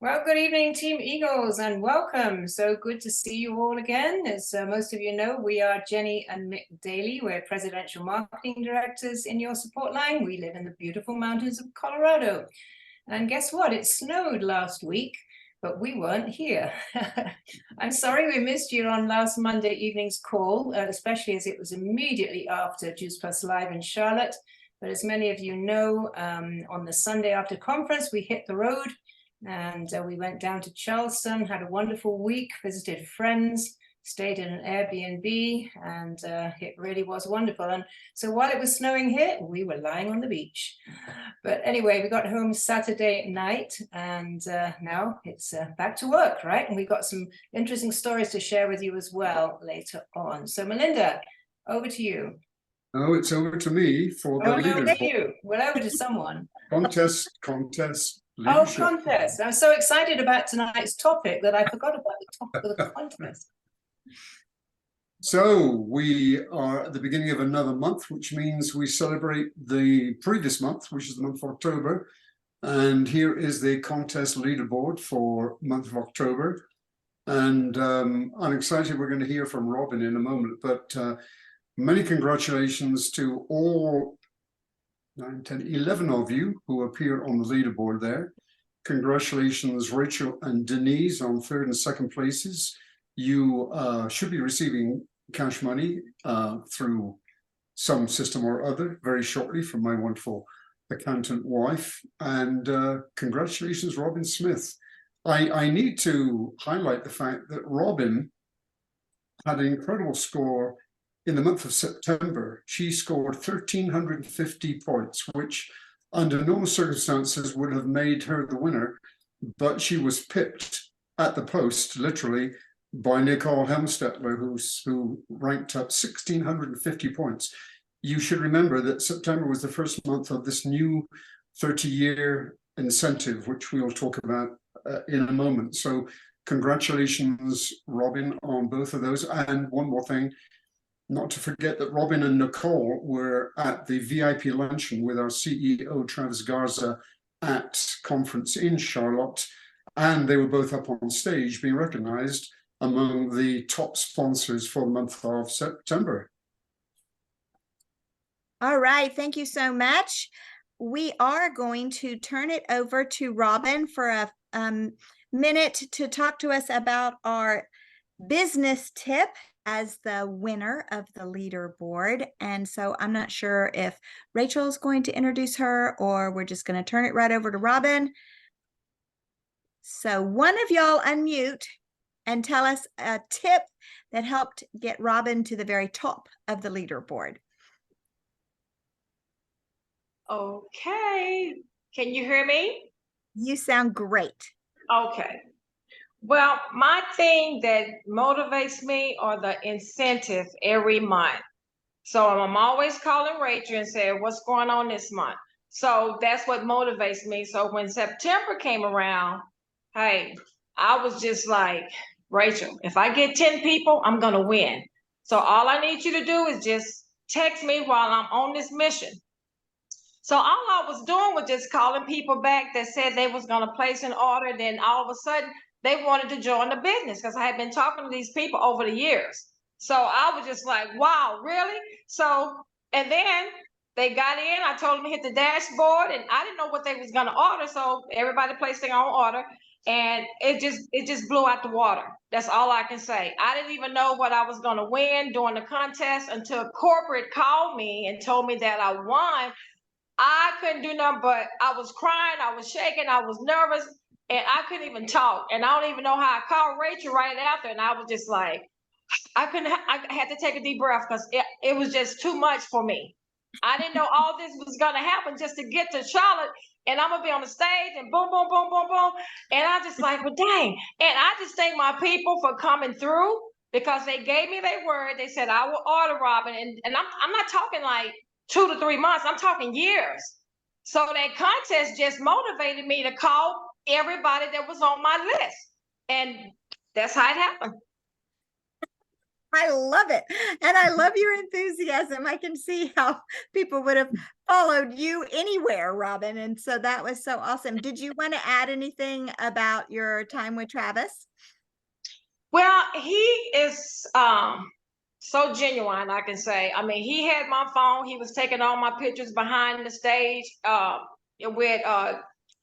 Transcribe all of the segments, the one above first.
Well, good evening, Team Eagles, and welcome. So good to see you all again. As most of you know, we are Jenny and Mick Daly. We're Presidential Marketing Directors in your support line. We live in the beautiful mountains of Colorado. And guess what? It snowed last week, but we weren't here. I'm sorry we missed you on last Monday evening's call, especially as it was immediately after Juice Plus Live in Charlotte. But as many of you know, on the Sunday after conference, we hit the road. And we went down to Charleston, had a wonderful week, visited friends, stayed in an Airbnb, and it really was wonderful. And so while it was snowing here, we were lying on the beach. But anyway, we got home Saturday night, and now it's back to work, right? And we got some interesting stories to share with you as well later on. So Melinda, over to you. Oh, it's over to me for the leaderboard. Thank you. Well, over to someone. Contest. Leadership. Oh, contest. I'm so excited about tonight's topic that I forgot about the topic of the contest. So we are at the beginning of another month, which means we celebrate the previous month, which is the month of October. And here is the contest leaderboard for month of October. And I'm excited. We're going to hear from Robin in a moment, but many congratulations to all 9, 10, 11 of you who appear on the leaderboard there. Congratulations, Rachel and Denise, on third and second places. You should be receiving cash money through some system or other very shortly from my wonderful accountant wife. And congratulations, Robin Smith. I need to highlight the fact that Robin had an incredible score in the month of September. She scored 1,350 points, which under normal circumstances would have made her the winner, but she was pipped at the post, literally, by Nicole Helmstetler, who ranked up 1,650 points. You should remember that September was the first month of this new 30-year incentive, which we'll talk about in a moment. So congratulations, Robin, on both of those. And one more thing, not to forget that Robin and Nicole were at the VIP luncheon with our CEO, Travis Garza, at conference in Charlotte, and they were both up on stage being recognized among the top sponsors for the month of September. All right, thank you so much. We are going to turn it over to Robin for a minute to talk to us about our business tip as the winner of the leaderboard. And so I'm not sure if Rachel's going to introduce her or we're just going to turn it right over to Robin. So one of y'all unmute and tell us a tip that helped get Robin to the very top of the leaderboard. Okay, can you hear me? You sound great. Okay. Well, my thing that motivates me are the incentives every month. So I'm always calling Rachel and saying, what's going on this month? So that's what motivates me. So when September came around, hey, I was just like, Rachel, if I get 10 people, I'm going to win. So all I need you to do is just text me while I'm on this mission. So all I was doing was just calling people back that said they was going to place an order. Then all of a sudden, they wanted to join the business because I had been talking to these people over the years. So I was just like, wow, really? So, and then they got in, I told them to hit the dashboard and I didn't know what they was going to order. So everybody placed their own order and it just blew out the water. That's all I can say. I didn't even know what I was going to win during the contest until corporate called me and told me that I won. I couldn't do nothing, but I was crying, I was shaking, I was nervous, and I couldn't even talk. And I don't even know how I called Rachel right after, and I was just like, I had to take a deep breath because it was just too much for me. I didn't know all this was gonna happen just to get to Charlotte, and I'm gonna be on the stage and boom, boom, boom, boom, boom. And I just like, well, dang. And I just thank my people for coming through because they gave me their word. They said, I will order Robin. And I'm not talking like 2 to 3 months, I'm talking years. So that contest just motivated me to call everybody that was on my list. And that's how it happened. I love it. And I love your enthusiasm. I can see how people would have followed you anywhere, Robin. And so that was so awesome. Did you want to add anything about your time with Travis? Well, he is so genuine, I can say. I mean, he had my phone. He was taking all my pictures behind the stage with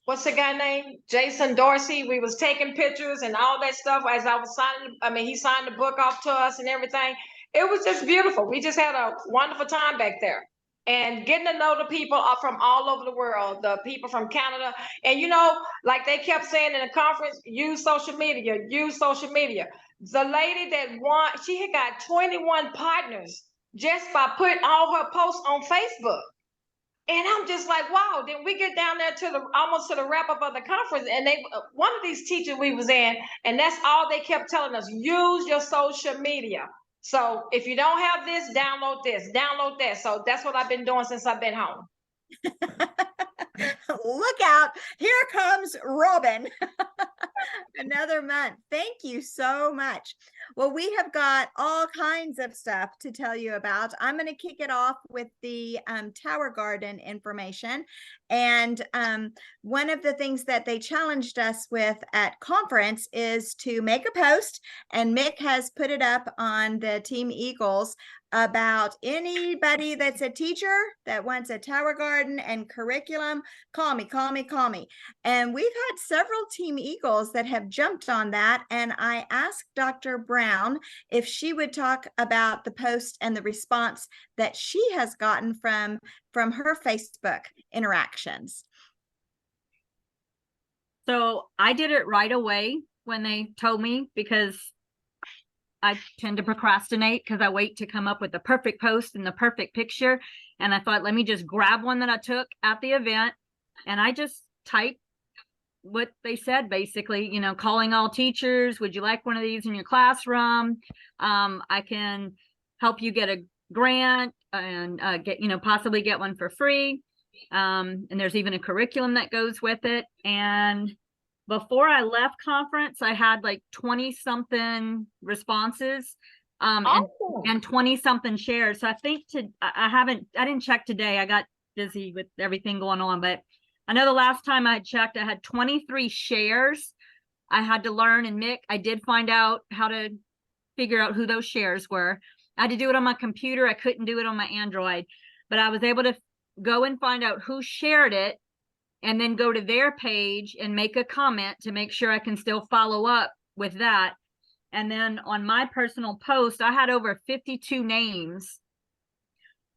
what's the guy name? Jason Dorsey. We was taking pictures and all that stuff as I was signing. I mean, he signed the book off to us and everything. It was just beautiful. We just had a wonderful time back there. And getting to know the people from all over the world, the people from Canada. And you know, like they kept saying in the conference, use social media, use social media. The lady that won, she had got 21 partners just by putting all her posts on Facebook. And I'm just like, wow. Then we get down there to the almost to the wrap up of the conference, and they one of these teachers we was in, and that's all they kept telling us: use your social media. So if you don't have this, download that. So that's what I've been doing since I've been home. Look out, here comes Robin. Another month. Thank you so much. Well, we have got all kinds of stuff to tell you about. I'm going to kick it off with the Tower Garden information. And one of the things that they challenged us with at conference is to make a post, and Mick has put it up on the Team Eagles about anybody that's a teacher that wants a Tower Garden and curriculum. Call me. And we've had several Team Eagles that have jumped on that. And I asked Dr. Brown if she would talk about the post and the response that she has gotten from her Facebook interactions. So I did it right away when they told me, because I tend to procrastinate because I wait to come up with the perfect post and the perfect picture. And I thought, let me just grab one that I took at the event. And I just typed what they said, basically, you know, calling all teachers. Would you like one of these in your classroom? I can help you get a grant and get, you know, possibly get one for free. And there's even a curriculum that goes with it. And before I left conference, I had like 20 something responses, and 20 something shares. So I think I didn't check today. I got busy with everything going on, but I know the last time I checked, I had 23 shares. I had to learn, and Mick, I did find out how to figure out who those shares were. I had to do it on my computer. I couldn't do it on my Android, but I was able to go and find out who shared it, and then go to their page and make a comment to make sure I can still follow up with that. And then on my personal post, I had over 52 names.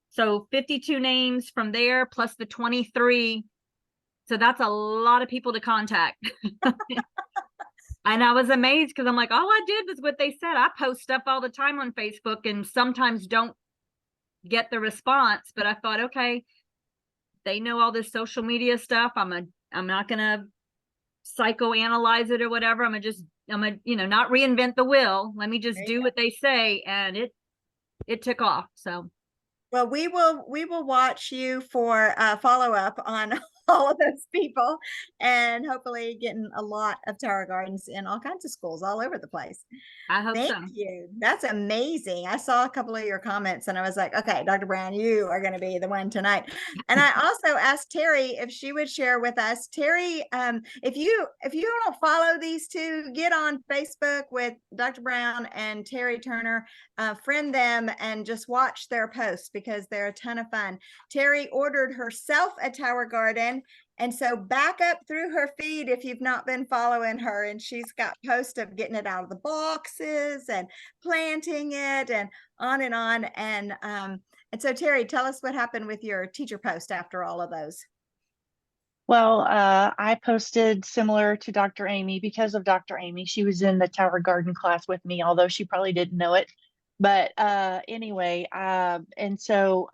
So 52 names from there, plus the 23. So that's a lot of people to contact. And I was amazed because I'm like, all I did was what they said. I post stuff all the time on Facebook and sometimes don't get the response, but I thought, okay, they know all this social media stuff. I'm not gonna psychoanalyze it or whatever. I'm gonna, you know, not reinvent the wheel. Let me just do what they say, and it took off. So, well, we will watch you for follow up on all of those people, and hopefully getting a lot of Tower Gardens in all kinds of schools all over the place. I hope so. Thank you. That's amazing. I saw a couple of your comments and I was like, okay, Dr. Brown, you are going to be the one tonight. And I also asked Terry if she would share with us. Terry, if you don't follow these two, get on Facebook with Dr. Brown and Terry Turner, friend them and just watch their posts because they're a ton of fun. Terry ordered herself a Tower Garden. And so back up through her feed if you've not been following her, and she's got posts of getting it out of the boxes and planting it and on and on. And so Terry, tell us what happened with your teacher post after all of those. Well, I posted similar to Dr. Amy because of Dr. Amy. She was in the Tower Garden class with me, although she probably didn't know it. But anyway, and so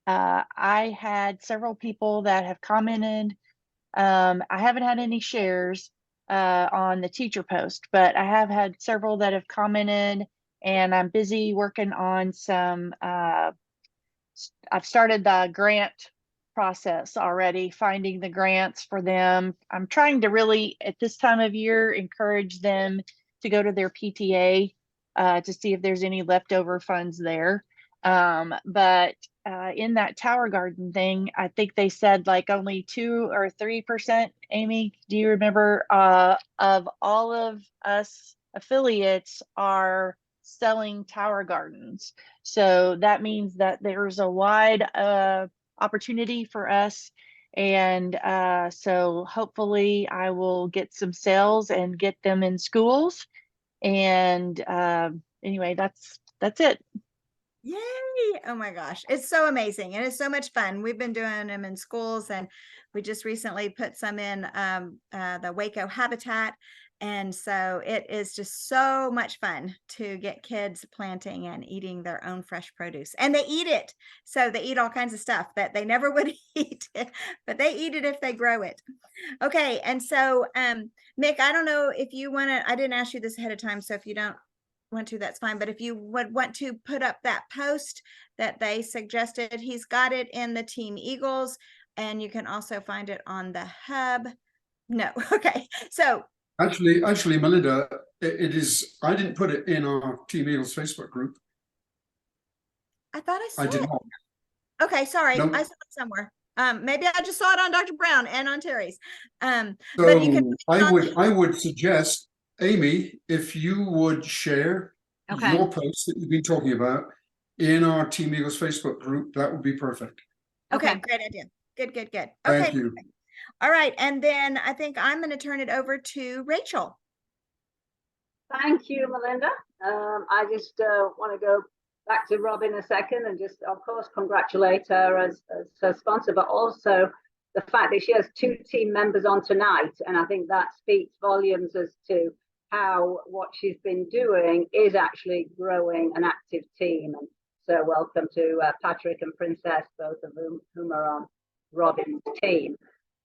I had several people that have commented. I haven't had any shares on the teacher post, but I have had several that have commented, and I'm busy working on some. I've started the grant process already, finding the grants for them. I'm trying to really, at this time of year, encourage them to go to their PTA to see if there's any leftover funds there. But in that Tower Garden thing, I think they said like only 2 or 3%. Amy, do you remember, of all of us affiliates are selling Tower Gardens? So that means that there's a wide opportunity for us. And so hopefully I will get some sales and get them in schools. And anyway, that's it. Yay! Oh my gosh, it's so amazing and it's so much fun. We've been doing them in schools, and we just recently put some in the Waco habitat. And so it is just so much fun to get kids planting and eating their own fresh produce. And they eat it. So they eat all kinds of stuff that they never would eat, but they eat it if they grow it. Okay. And so, Mick, I don't know if you want to, I didn't ask you this ahead of time. So if you don't want to, that's fine. But if you would want to put up that post that they suggested, he's got it in the Team Eagles, and you can also find it on the hub. No. Okay. So Actually, Melinda, it is, I didn't put it in our Team Eagles Facebook group. I thought I saw I did it. not. Okay, sorry. Nope. I saw it somewhere. Maybe I just saw it on Dr. Brown and on Terry's. So But you can I would suggest, Amy, if you would share Okay. your post that you've been talking about in our Team Eagles Facebook group, that would be perfect. Okay, Okay. great idea. Good. Okay. Thank you. Perfect. All right. And then I think I'm going to turn it over to Rachel. Thank you, Melinda. I just want to go back to Robin a second and just, of course, congratulate her as her sponsor, but also the fact that she has 2 team members on tonight. And I think that speaks volumes as to how what she's been doing is actually growing an active team. And so welcome to Patrick and Princess, both of whom are on Robin's team.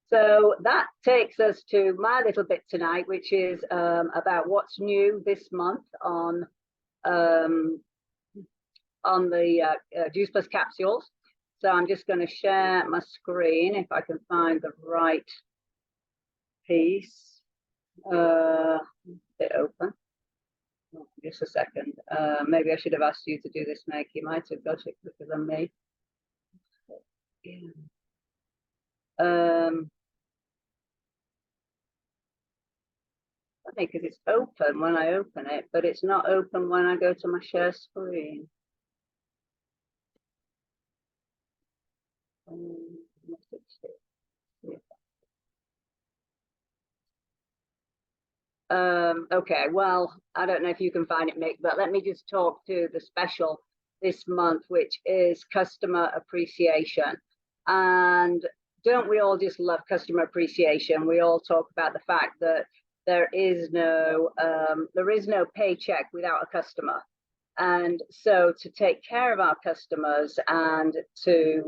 So that takes us to my little bit tonight, which is about what's new this month on the Juice Plus capsules. So I'm just going to share my screen if I can find the right piece. Bit open. Just a second. Maybe I should have asked you to do this, Meg. You might have got it quicker than me. Funny, because it's open when I open it, but it's not open when I go to my share screen. Okay, well, I don't know if you can find it, Mick, but let me just talk to the special this month, which is customer appreciation. And don't we all just love customer appreciation? We all talk about the fact that there is no paycheck without a customer. And so to take care of our customers and to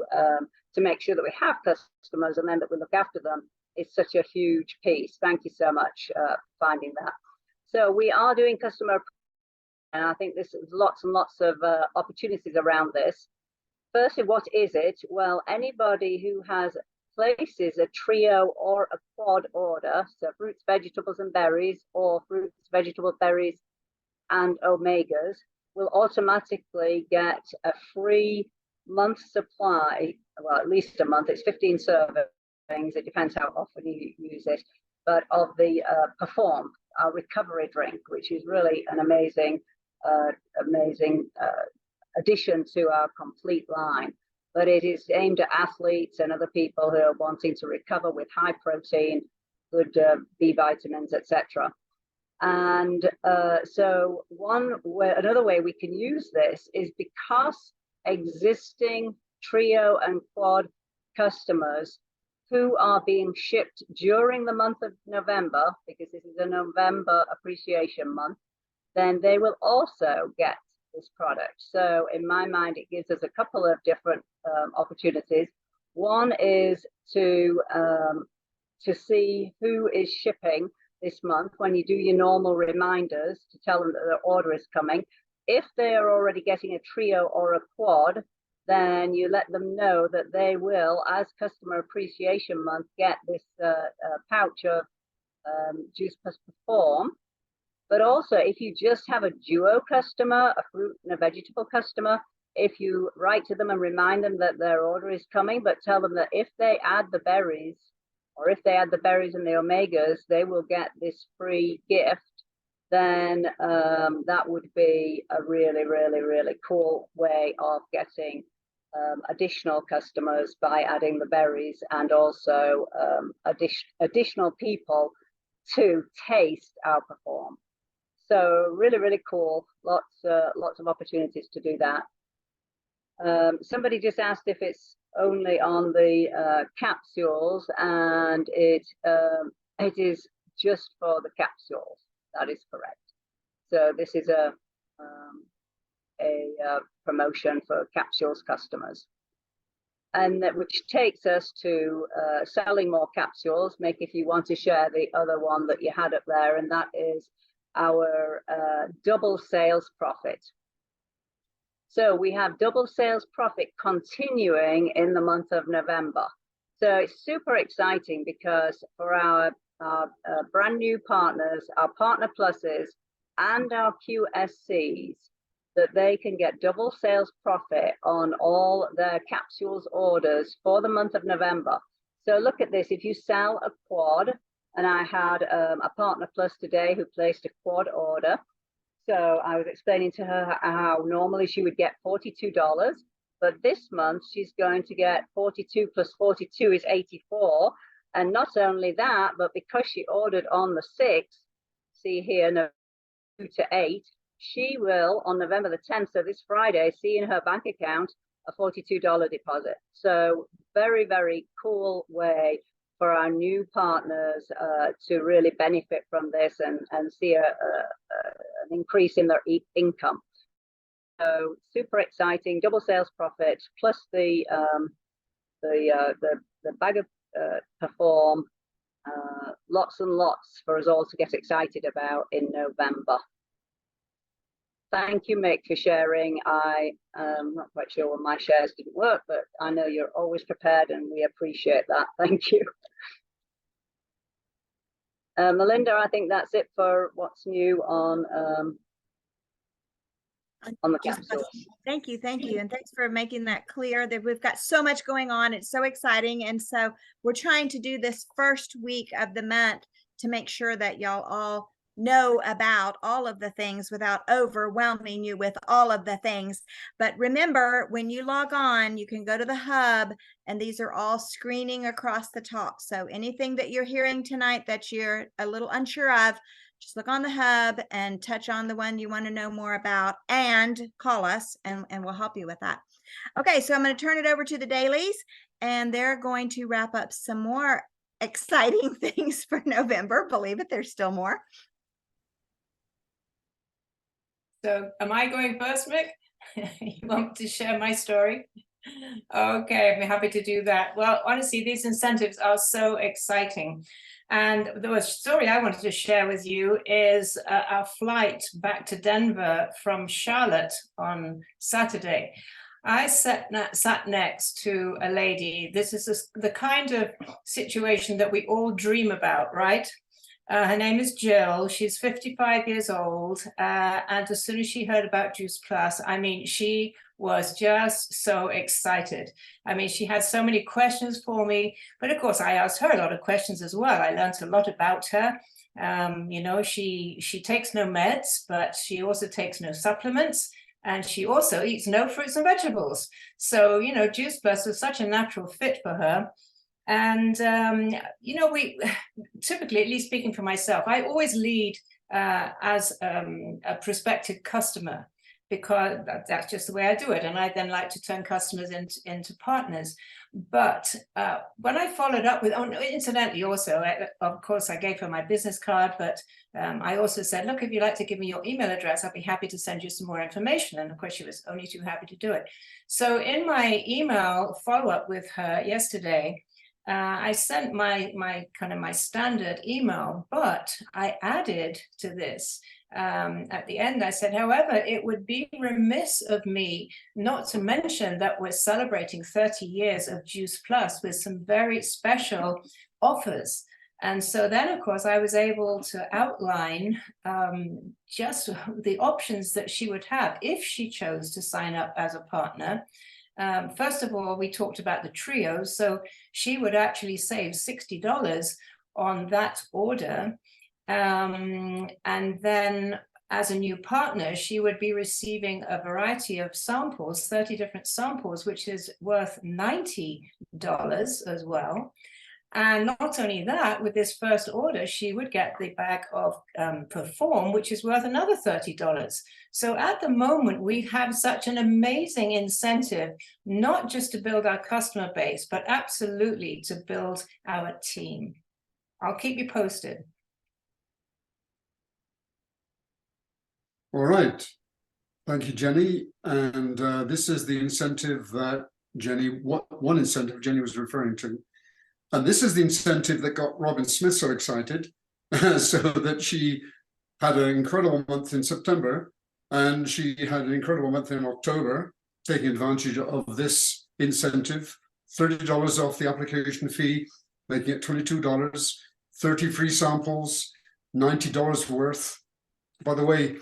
make sure that we have customers and then that we look after them is such a huge piece. Thank you so much for finding that. So we are doing customer, and I think there's lots and lots of opportunities around this. Firstly, what is it? Well, anybody who places a trio or a quad order, so fruits, vegetables, and berries, or fruits, vegetables, berries, and omegas, will automatically get a free month supply, well, at least a month. It's 15 servings. It depends how often you use it, but of the Perform, our recovery drink, which is really an amazing addition to our complete line. But it is aimed at athletes and other people who are wanting to recover with high protein, good B vitamins, etc. And so another way we can use this is because existing trio and quad customers who are being shipped during the month of November, because this is a November appreciation month, then they will also get this product. So in my mind, it gives us a couple of different opportunities. One is to see who is shipping this month when you do your normal reminders to tell them that their order is coming. If they are already getting a trio or a quad, then you let them know that they will, as Customer Appreciation Month, get this pouch of Juice Plus Perform. But also, if you just have a duo customer, a fruit and a vegetable customer, if you write to them and remind them that their order is coming, but tell them that if they add the berries, or if they add the berries and the omegas, they will get this free gift, then that would be a really, really, really cool way of getting additional customers by adding the berries, and also additional people to taste Outperform. So really, really cool. Lots of opportunities to do that. Somebody just asked if it's only on the capsules, and it is just for the capsules. That is correct. So this is a promotion for capsules customers, and that which takes us to selling more capsules. Make if you want to share the other one that you had up there, and that is our double sales profit. So we have double sales profit continuing in the month of November. So it's super exciting because for our brand new partners, our partner pluses, and our QSCs, that they can get double sales profit on all their capsules orders for the month of November. So look at this. If you sell a quad, and I had a partner plus today who placed a quad order. So I was explaining to her how normally she would get $42, but this month she's going to get 42 plus 42 is 84. And not only that, but because she ordered on the 6th, see here, no, 2 to 8, she will on November the 10th, so this Friday, see in her bank account a $42 deposit. So very, very cool way for our new partners to really benefit from this and see an increase in their income. So super exciting, double sales profit plus the bag of Perform, lots and lots for us all to get excited about in November. Thank you, Mick, for sharing. I'm not quite sure when my shares didn't work, but I know you're always prepared and we appreciate that. Thank you. Melinda, I think that's it for what's new on the capsules. Thank you. And thanks for making that clear that we've got so much going on. It's so exciting. And so we're trying to do this first week of the month to make sure that y'all all know about all of the things without overwhelming you with all of the things. But remember, when you log on, you can go to the hub, and these are all screening across the top. So anything that you're hearing tonight that you're a little unsure of, just look on the hub and touch on the one you want to know more about, and call us and we'll help you with that. Okay, so I'm going to turn it over to the dailies, and they're going to wrap up some more exciting things for November. Believe it, there's still more. So am I going first, Mick? You want to share my story? Okay, I'm happy to do that. Well, honestly, these incentives are so exciting. And the story I wanted to share with you is our flight back to Denver from Charlotte on Saturday. I sat next to a lady. This is the kind of situation that we all dream about, right? Her name is Jill. She's 55 years old. And as soon as she heard about Juice Plus, I mean, she was just so excited. I mean, she had so many questions for me, but of course I asked her a lot of questions as well. I learned a lot about her. You know, she takes no meds, but she also takes no supplements, and she also eats no fruits and vegetables. So, you know, Juice Plus was such a natural fit for her. And, you know, we typically, at least speaking for myself, I always lead as a prospective customer, because that's just the way I do it. And I then like to turn customers into partners. But when I followed up with, incidentally also, of course, I gave her my business card, but I also said, look, if you'd like to give me your email address, I'd be happy to send you some more information. And of course, she was only too happy to do it. So in my email follow-up with her yesterday, I sent my standard email, but I added to this at the end. I said, however, it would be remiss of me not to mention that we're celebrating 30 years of Juice Plus with some very special offers. And so then, of course, I was able to outline just the options that she would have if she chose to sign up as a partner. First of all, we talked about the trios. So she would actually save $60 on that order. And then as a new partner, she would be receiving a variety of samples, 30 different samples, which is worth $90 as well. And not only that, with this first order, she would get the bag of Perform, which is worth another $30. So at the moment, we have such an amazing incentive, not just to build our customer base, but absolutely to build our team. I'll keep you posted. All right. Thank you, Jenny. And this is the incentive that one incentive Jenny was referring to. And this is the incentive that got Robin Smith so excited, so that she had an incredible month in September, and she had an incredible month in October, taking advantage of this incentive, $30 off the application fee, making it $22, 30 free samples, $90 worth. By the way,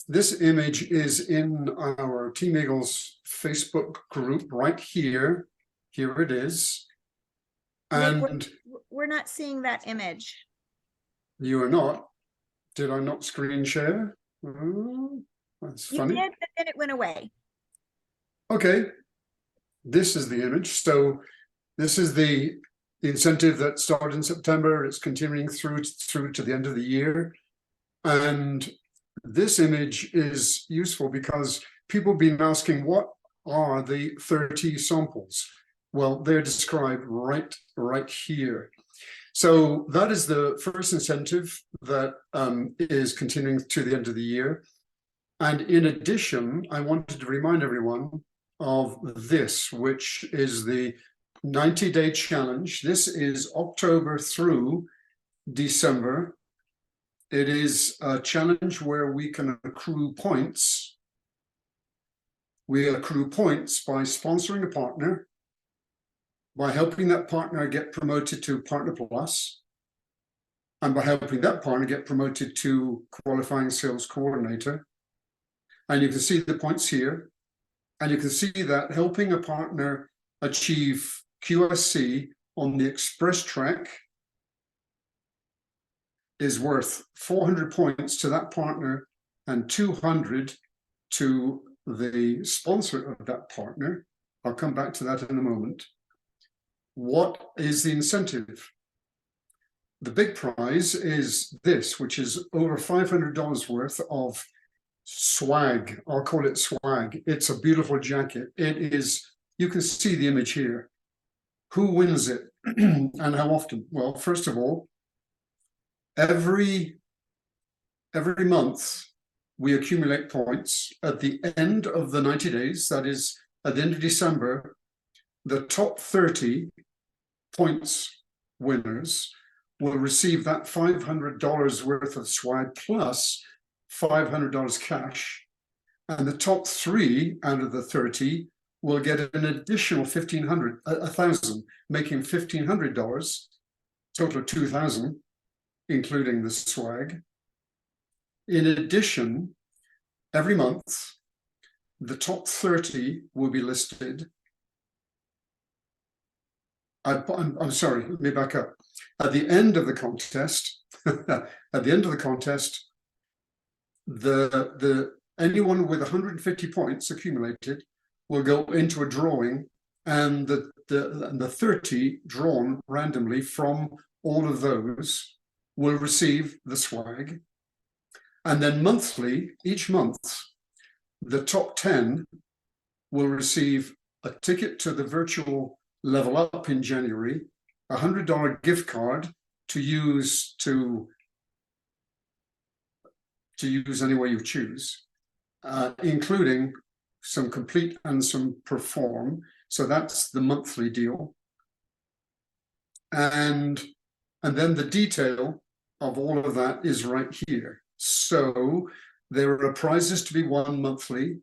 this image is in our Team Eagles Facebook group right here. Here it is. And we're not seeing that image. You are not. Did I not screen share? That's funny. You did, but then it went away. Okay. This is the image. So this is the incentive that started in September. It's continuing through to the end of the year. And this image is useful because people have been asking, what are the 30 samples? Well, they're described right here. So that is the first incentive that is continuing to the end of the year. And in addition, I wanted to remind everyone of this, which is the 90-day challenge. This is October through December. It is a challenge where we can accrue points. We accrue points by sponsoring a partner, by helping that partner get promoted to Partner Plus, and by helping that partner get promoted to Qualifying Sales Coordinator. And you can see the points here. And you can see that helping a partner achieve QSC on the express track is worth 400 points to that partner and 200 to the sponsor of that partner. I'll come back to that in a moment. What is the incentive? The big prize is this, which is over $500 worth of swag. I'll call it swag. It's a beautiful jacket. It is, you can see the image here. Who wins it and how often? Well, first of all, every month we accumulate points. At the end of the 90 days, that is at the end of December, the top 30 points winners will receive that $500 worth of swag plus $500 cash. And the top 3 out of the 30 will get an additional $1,000, making $1,500, total of $2,000, including the swag. In addition, every month, the top 30 will be listed. I'm sorry, let me back up. At the end of the contest, anyone with 150 points accumulated will go into a drawing, and the 30 drawn randomly from all of those will receive the swag. And then monthly, each month, the top 10 will receive a ticket to the virtual Level Up in January, a $100 gift card to use any way you choose, including some Complete and some Perform. So that's the monthly deal. And then the detail of all of that is right here. So there are prizes to be won monthly.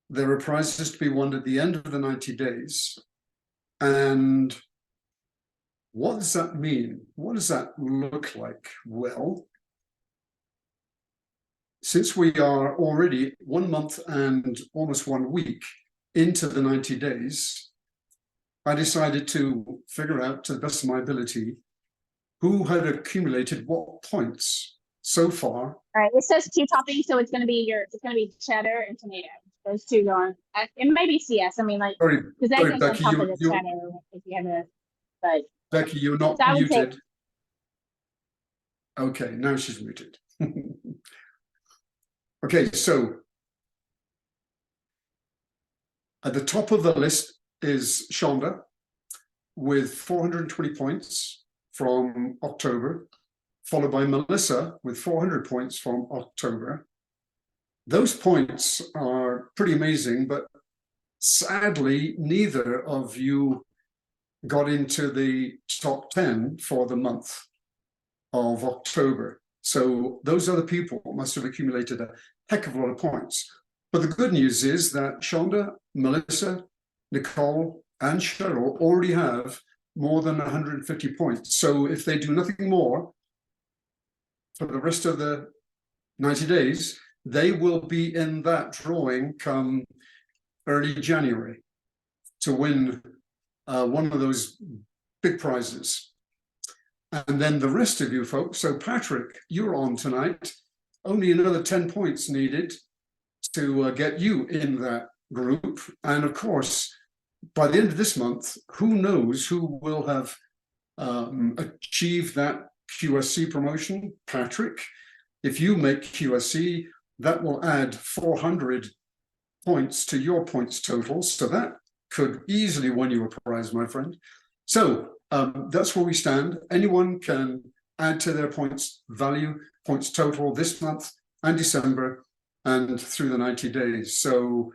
There are prizes to be won at the end of the 90 days. And What does that mean? What does that look like? Well, since we are already 1 month and almost 1 week into the 90 days, I decided to figure out, to the best of my ability, who had accumulated what points so far. All right, it says 2 toppings, so it's gonna be cheddar and tomato. Those 2 going. It may be CS. I mean, like, Sorry, because that sorry, goes on Becky, top you, of the you, cheddar if you have a. But Becky, you're not So I would say- muted. Okay, now she's muted. Okay, so at the top of the list is Shonda with 420 points from October, followed by Melissa with 400 points from October. Those points are pretty amazing, but sadly, neither of you got into the top 10 for the month of October. So those other people must have accumulated a heck of a lot of points. But the good news is that Shonda, Melissa, Nicole, and Cheryl already have more than 150 points. So if they do nothing more for the rest of the 90 days, they will be in that drawing come early January to win one of those big prizes. And then the rest of you folks, so Patrick, you're on tonight, only another 10 points needed to get you in that group. And of course, by the end of this month, who knows who will have achieved that QSC promotion? Patrick, if you make QSC, that will add 400 points to your points total. So that could easily win you a prize, my friend. So that's where we stand. Anyone can add to their points value, points total this month and December and through the 90 days. So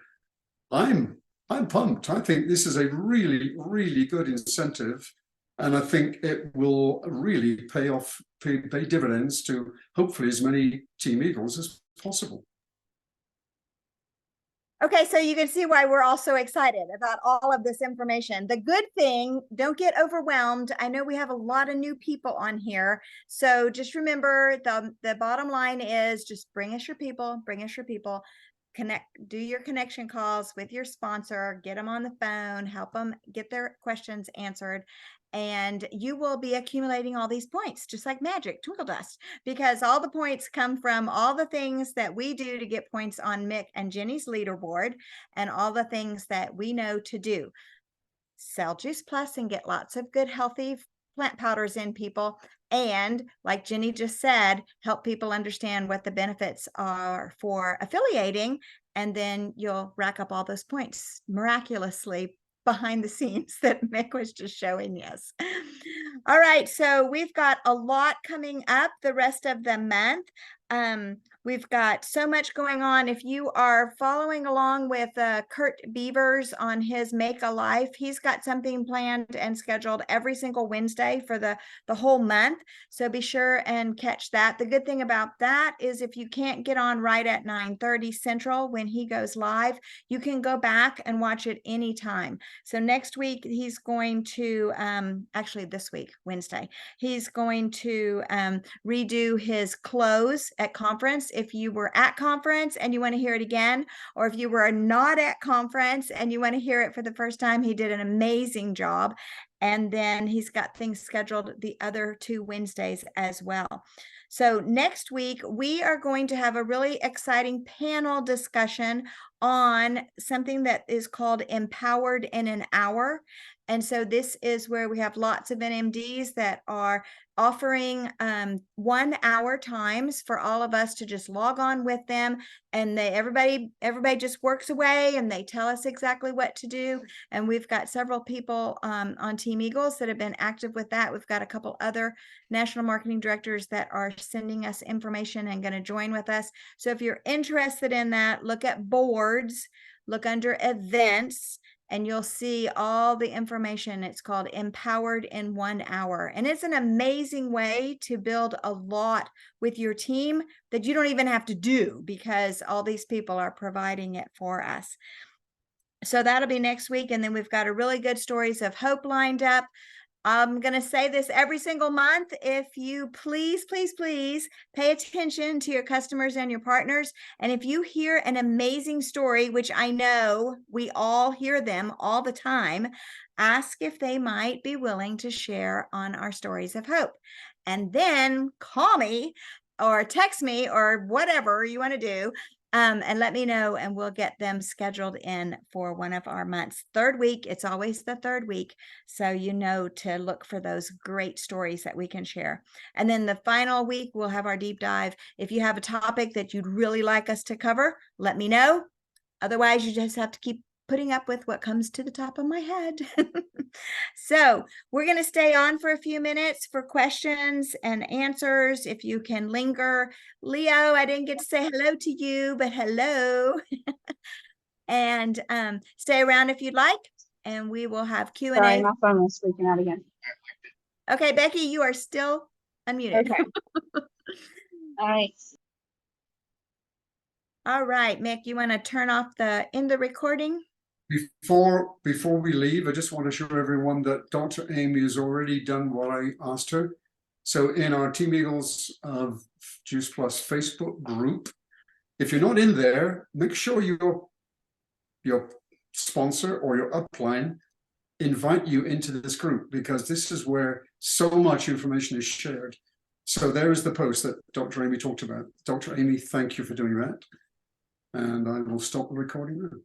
I'm pumped. I think this is a really, really good incentive. And I think it will really pay dividends to hopefully as many Team Eagles as possible. Okay, so you can see why we're all so excited about all of this information. The good thing, don't get overwhelmed. I know we have a lot of new people on here. So just remember the bottom line is just bring us your people, do your connection calls with your sponsor, get them on the phone, help them get their questions answered. And you will be accumulating all these points, just like magic, twinkle dust, because all the points come from all the things that we do to get points on Mick and Jenny's leaderboard and all the things that we know to do. Sell Juice Plus and get lots of good, healthy plant powders in people. And like Jenny just said, help people understand what the benefits are for affiliating. And then you'll rack up all those points miraculously behind the scenes that Mick was just showing us. All right, so we've got a lot coming up the rest of the month. We've got so much going on. If you are following along with Kurt Beavers on his Make a Life, he's got something planned and scheduled every single Wednesday for the whole month. So be sure and catch that. The good thing about that is if you can't get on right at 9:30 Central when he goes live, you can go back and watch it anytime. So next week, he's going to, actually this week, Wednesday, he's going to redo his close at conference. If you were at conference and you want to hear it again, or if you were not at conference and you want to hear it for the first time, he did an amazing job. And then he's got things scheduled the other 2 Wednesdays as well. So next week, we are going to have a really exciting panel discussion on something that is called Empowered in an Hour. And so this is where we have lots of NMDs that are offering 1 hour times for all of us to just log on with them. And everybody just works away and they tell us exactly what to do. And we've got several people on Team Eagles that have been active with that. We've got a couple other national marketing directors that are sending us information and going to join with us. So if you're interested in that, look at boards, look under events, and you'll see all the information. It's called Empowered in 1 Hour. And it's an amazing way to build a lot with your team that you don't even have to do because all these people are providing it for us. So that'll be next week. And then we've got a really good Stories of Hope lined up. I'm going to say this every single month. If you please, please, please pay attention to your customers and your partners. And if you hear an amazing story, which I know we all hear them all the time, ask if they might be willing to share on our Stories of Hope. And then call me or text me or whatever you want to do. And let me know, and we'll get them scheduled in for one of our months. Third week, it's always the third week. So you know to look for those great stories that we can share. And then the final week, we'll have our deep dive. If you have a topic that you'd really like us to cover, let me know. Otherwise, you just have to keep putting up with what comes to the top of my head. So we're going to stay on for a few minutes for questions and answers. If you can linger. Leo, I didn't get to say hello to you, but hello. And stay around if you'd like, and we will have Q&A. Sorry, my phone was freaking out again. Okay, Becky, you are still unmuted. Okay. All right. All right, Mick, you want to turn off the recording? Before we leave, I just want to show everyone that Dr. Amy has already done what I asked her. So in our Team Eagles of Juice Plus Facebook group, if you're not in there, make sure your sponsor or your upline invite you into this group, because this is where so much information is shared. So there is the post that Dr. Amy talked about. Dr. Amy, thank you for doing that. And I will stop the recording now.